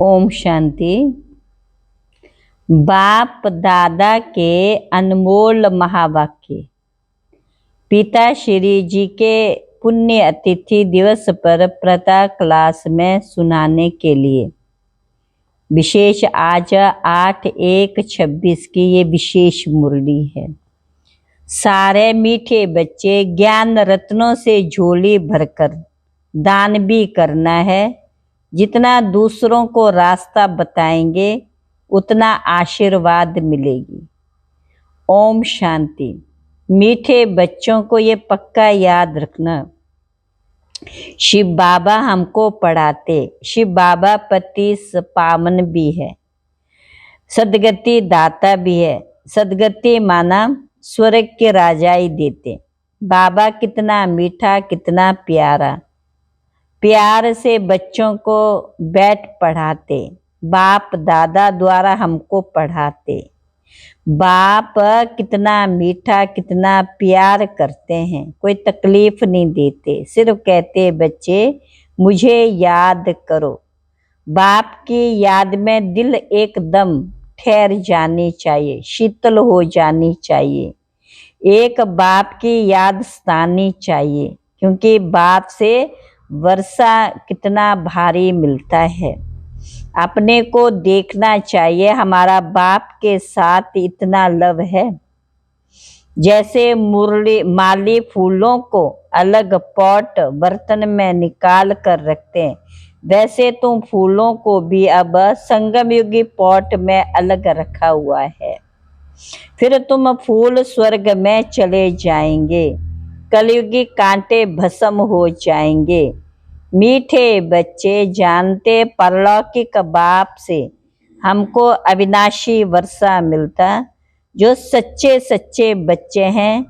ओम शांति। बाप दादा के अनमोल महावाक्य पिता श्री जी के पुण्य अतिथि दिवस पर प्रातः क्लास में सुनाने के लिए विशेष आज 8/1/26 की ये विशेष मुरली है। सारे मीठे बच्चे ज्ञान रत्नों से झोली भरकर दान भी करना है। जितना दूसरों को रास्ता बताएंगे उतना आशीर्वाद मिलेगी। ओम शांति। मीठे बच्चों को ये पक्का याद रखना, शिव बाबा हमको पढ़ाते, शिव बाबा पति पावन भी है, सदगति दाता भी है। सदगति माना स्वर्ग के राजा ही देते। बाबा कितना मीठा, कितना प्यारा, प्यार से बच्चों को बैठ पढ़ाते। बाप दादा द्वारा हमको पढ़ाते। बाप कितना मीठा, कितना प्यार करते हैं, कोई तकलीफ नहीं देते, सिर्फ कहते बच्चे मुझे याद करो। बाप की याद में दिल एकदम ठहर जानी चाहिए, शीतल हो जानी चाहिए। एक बाप की याद सतानी चाहिए, क्योंकि बाप से वर्षा कितना भारी मिलता है। अपने को देखना चाहिए, हमारा बाप के साथ इतना लव है। जैसे मुरली माली फूलों को अलग पॉट बर्तन में निकाल कर रखते हैं, वैसे तुम फूलों को भी अब संगम युगी पॉट में अलग रखा हुआ है। फिर तुम फूल स्वर्ग में चले जाएंगे, कलयुगी कांटे भस्म हो जाएंगे। मीठे बच्चे जानते परलौकिक बाप से हमको अविनाशी वर्षा मिलता। जो सच्चे सच्चे बच्चे हैं,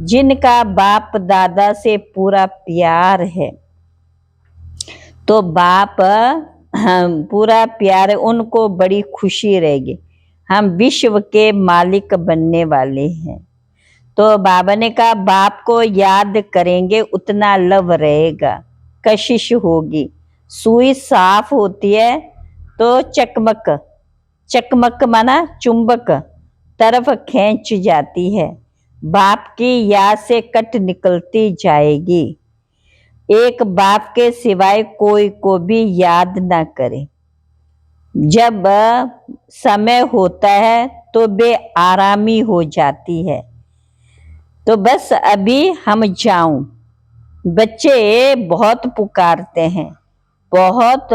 जिनका बाप दादा से पूरा प्यार है, तो बाप पूरा प्यार, उनको बड़ी खुशी रहेगी। हम विश्व के मालिक बनने वाले हैं। तो बाबा ने कहा बाप को याद करेंगे उतना लव रहेगा, कशिश होगी। सुई साफ होती है तो चकमक, चकमक माना चुंबक तरफ खींच जाती है। बाप की याद से कट निकलती जाएगी। एक बाप के सिवाय कोई को भी याद ना करे। जब समय होता है तो बेआरामी हो जाती है, तो बस अभी हम जाऊं। बच्चे बहुत पुकारते हैं, बहुत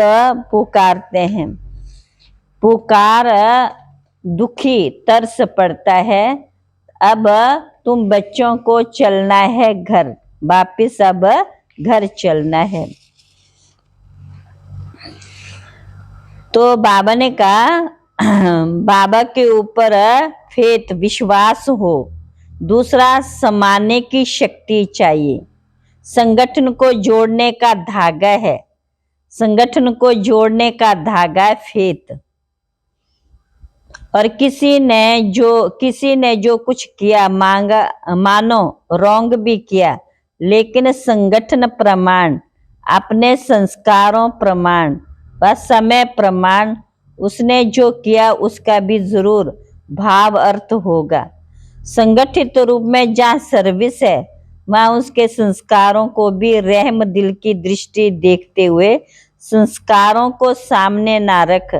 पुकारते हैं। पुकार दुखी तरस पड़ता है। अब तुम बच्चों को चलना है घर, वापिस अब घर चलना है। तो बाबा ने कहा बाबा के ऊपर फेथ, विश्वास हो। दूसरा, समाने की शक्ति चाहिए। संगठन को जोड़ने का धागा है, संगठन को जोड़ने का धागा है फेथ। और किसी ने जो कुछ किया, मांगा, मानो रॉन्ग भी किया, लेकिन संगठन प्रमाण, अपने संस्कारों प्रमाण व समय प्रमाण, उसने जो किया उसका भी जरूर भाव अर्थ होगा। संगठित रूप में जहाँ सर्विस है, वहाँ उसके संस्कारों को भी रहम दिल की दृष्टि देखते हुए संस्कारों को सामने ना रख,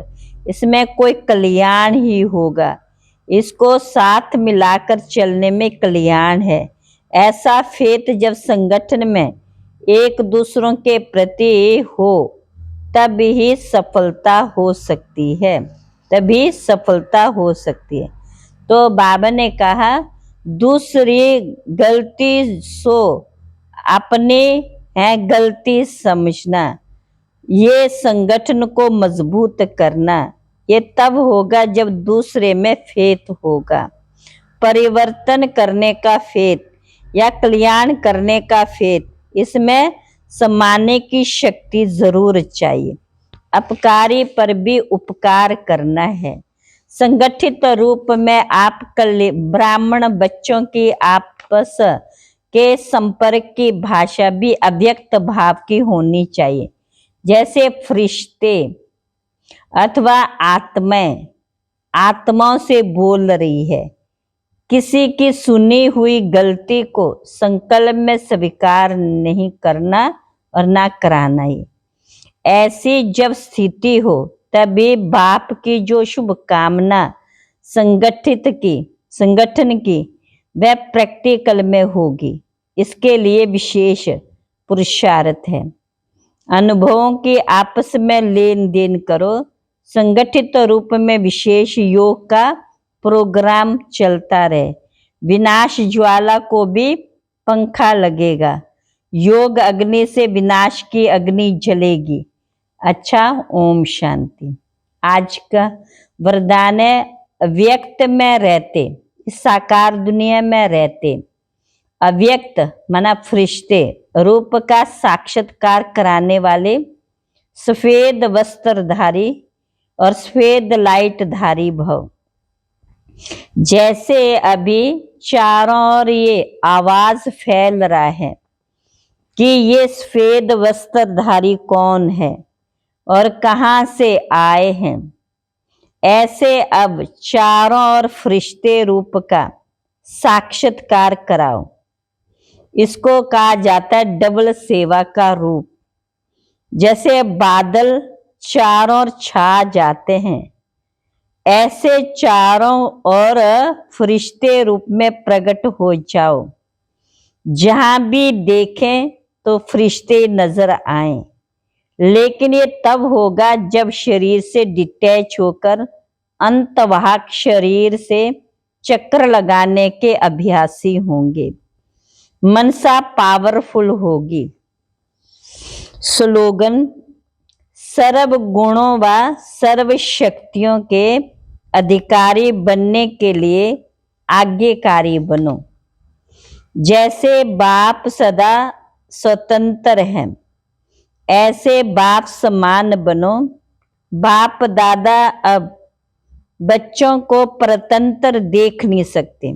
इसमें कोई कल्याण ही होगा। इसको साथ मिलाकर चलने में कल्याण है। ऐसा फेथ जब संगठन में एक दूसरों के प्रति हो, तब ही सफलता हो सकती है, तभी सफलता हो सकती है। तो बाबा ने कहा दूसरी गलती सो अपने है गलती समझना। ये संगठन को मजबूत करना, ये तब होगा जब दूसरे में फेथ होगा। परिवर्तन करने का फेथ या कल्याण करने का फेथ, इसमें समाने की शक्ति जरूर चाहिए। अपकारी पर भी उपकार करना है। संगठित रूप में आप ब्राह्मण बच्चों की आपस के संपर्क की भाषा भी अव्यक्त भाव की होनी चाहिए। जैसे फरिश्ते अथवा आत्माओं से बोल रही है। किसी की सुनी हुई गलती को संकल्प में स्वीकार नहीं करना और ना कराना ही। ऐसी जब स्थिति हो तभी बाप की जो शुभकामना संगठन की वह प्रैक्टिकल में होगी। इसके लिए विशेष पुरुषार्थ है। अनुभवों की आपस में लेन देन करो। संगठित रूप में विशेष योग का प्रोग्राम चलता रहे। विनाश ज्वाला को भी पंखा लगेगा। योग अग्नि से विनाश की अग्नि जलेगी। अच्छा, ओम शांति। आज का वरदान है, अव्यक्त में रहते, साकार दुनिया में रहते, अव्यक्त माना फरिश्ते रूप का साक्षात्कार कराने वाले सफेद वस्त्रधारी और सफेद लाइट धारी भव। जैसे अभी चारों ओर ये आवाज फैल रहा है कि ये सफेद वस्त्रधारी कौन है और कहाँ से आए हैं, ऐसे अब चारों ओर फरिश्ते रूप का साक्षात्कार कराओ। इसको कहा जाता है डबल सेवा का रूप। जैसे बादल चारों ओर छा जाते हैं, ऐसे चारों ओर फरिश्ते रूप में प्रकट हो जाओ। जहां भी देखें तो फरिश्ते नजर आए। लेकिन ये तब होगा जब शरीर से डिटैच होकर अंतवाहक शरीर से चक्र लगाने के अभ्यासी होंगे। मनसा पावरफुल होगी। स्लोगन, सर्व गुणों व सर्व शक्तियों के अधिकारी बनने के लिए आज्ञाकारी बनो। जैसे बाप सदा स्वतंत्र हैं, ऐसे बाप समान बनो। बाप दादा अब बच्चों को परतंत्र देख नहीं सकते।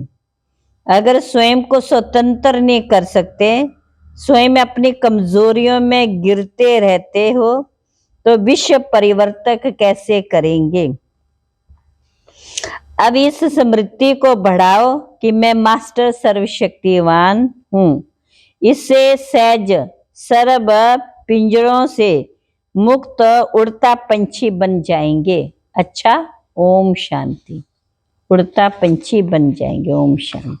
अगर स्वयं को स्वतंत्र नहीं कर सकते, स्वयं अपनी कमजोरियों में गिरते रहते हो, तो विश्व परिवर्तक कैसे करेंगे। अब इस स्मृति को बढ़ाओ कि मैं मास्टर सर्वशक्तिवान हूँ। इससे सहज सर्व पिंजरों से मुक्त उड़ता पंछी बन जाएंगे। अच्छा, ओम शांति। उड़ता पंछी बन जाएंगे। ओम शांति।